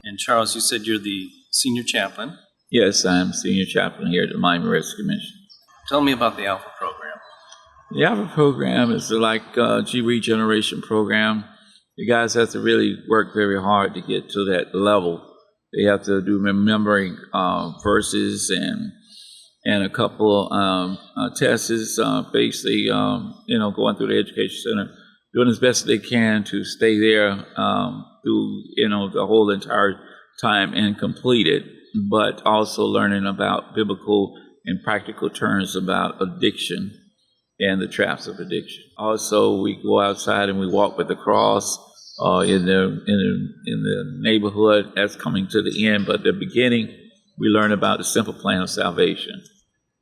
And Charles, you said you're the senior chaplain. Yes, I'm senior chaplain here at the Miami Rescue Mission. Tell me about the Alpha program. The Alpha program is like a G regeneration program. You guys have to really work very hard to get to that level. They have to do remembering verses and a couple tests, basically, going through the education center, doing as best they can to stay there through, the whole entire time and complete it, but also learning about biblical and practical terms about addiction and the traps of addiction. Also, we go outside and we walk with the cross in the neighborhood. That's coming to the end, but at the beginning, we learn about the simple plan of salvation.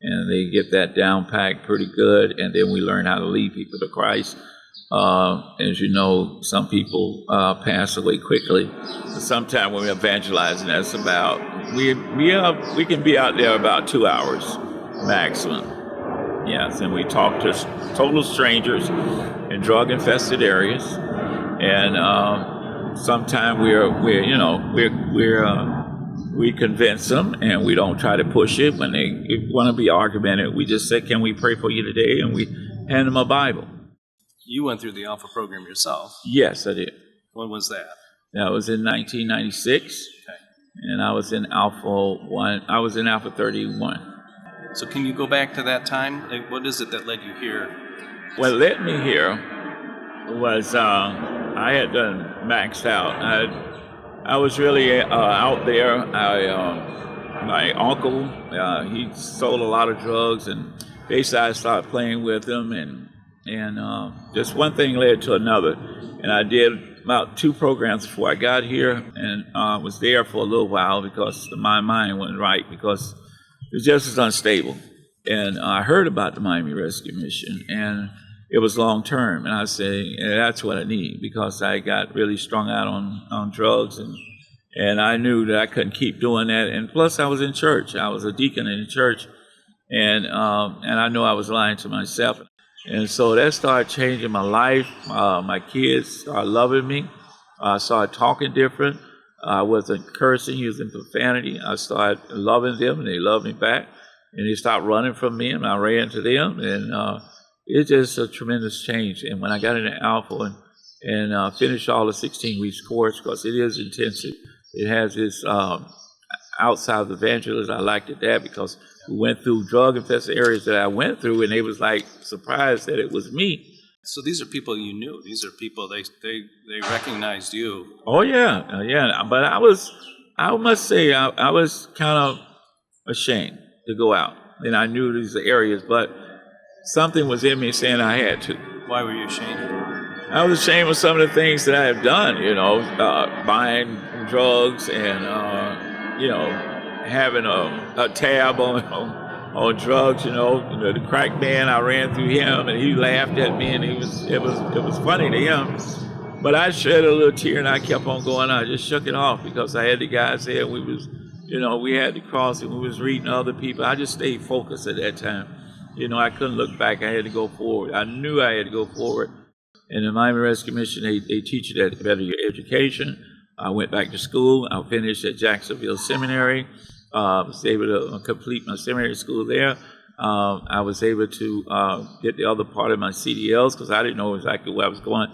And they get that down packed pretty good, and then we learn how to lead people to Christ. As you know, some people pass away quickly. Sometimes when we're evangelizing, that's about, we can be out there about 2 hours maximum. Yes, and we talk to total strangers in drug-infested areas, and sometimes we convince them, and we don't try to push it. When they want to be argumentative, we just say, "Can we pray for you today?" And we hand them a Bible. You went through the Alpha program yourself. Yes, I did. When was that? That was in 1996, Okay. and I was in Alpha 1. I was in Alpha 31. So can you go back to that time? Like, what is it that led you here? What led me here was I had done maxed out. I was really out there. My uncle, he sold a lot of drugs, and basically I started playing with him, and just one thing led to another. And I did about 2 programs before I got here, and was there for a little while because my mind wasn't right, because it was just as unstable. And I heard about the Miami Rescue Mission, and it was long term. And I said, that's what I need, because I got really strung out on drugs, and I knew that I couldn't keep doing that. And plus, I was in church. I was a deacon in the church, and I knew I was lying to myself. And so that started changing my life. My kids started loving me. I started talking different. I wasn't cursing, using profanity. I started loving them, and they loved me back. And they stopped running from me, and I ran to them. And it's just a tremendous change. And when I got into Alpha and finished all the 16 weeks course, because it is intensive, it has this outside of evangelism. I liked it that because we went through drug-infested areas that I went through, and they was like surprised that it was me. So these are people you knew. These are people, they recognized you. Oh, yeah, yeah. But I must say, I was kind of ashamed to go out. And I knew these areas, but something was in me saying I had to. Why were you ashamed? I was ashamed of some of the things that I have done, buying drugs and, having a tab on drugs, the crack man. I ran through him, and he laughed at me, and it was funny to him. But I shed a little tear, and I kept on going. I just shook it off, because I had the guys there. We was, we had to cross, and we was reading other people. I just stayed focused at that time. I couldn't look back. I had to go forward. I knew I had to go forward. And the Miami Rescue Mission, they teach you that better your education. I went back to school. I finished at Jacksonville Seminary. Was able to complete my seminary school there. I was able to get the other part of my CDLs, because I didn't know exactly where I was going.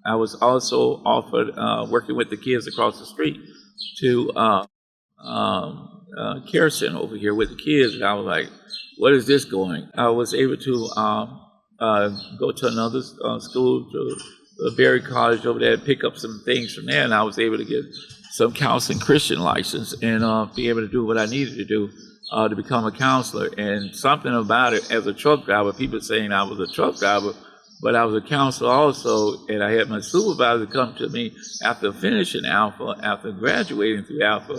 I was also offered working with the kids across the street to care center over here with the kids. And I was like, what is this going? I was able to go to another school, to the Berry College over there, and pick up some things from there. And I was able to get some counseling Christian license and be able to do what I needed to do to become a counselor. And something about it, as a truck driver, people saying I was a truck driver, but I was a counselor also. And I had my supervisor come to me after finishing Alpha, after graduating through Alpha.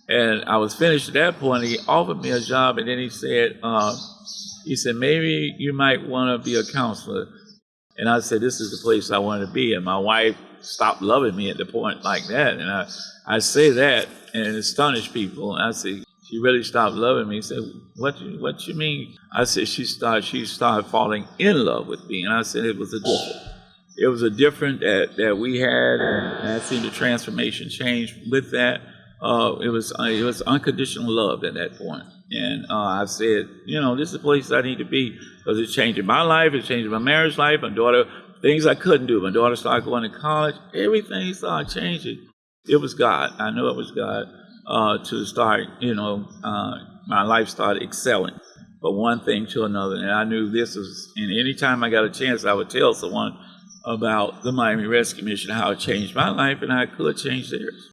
And I was finished at that point. He offered me a job, and then he said, maybe you might want to be a counselor. And I said, this is the place I want to be. And my wife stopped loving me at the point like that. And I say that, and it astonished people. And I said, she really stopped loving me. He said, what you mean? I said, she started falling in love with me. And I said, it was a difference. it was a different that we had, and I seen the transformation change with that. It was unconditional love at that point. And I said, this is the place I need to be because it's changing my life, it's changing my marriage life, my daughter, things I couldn't do. My daughter started going to college, everything started changing. It was God. I know it was God to start, my life started excelling from one thing to another. And I knew this was, and anytime I got a chance, I would tell someone about the Miami Rescue Mission, how it changed my life and how it could change theirs.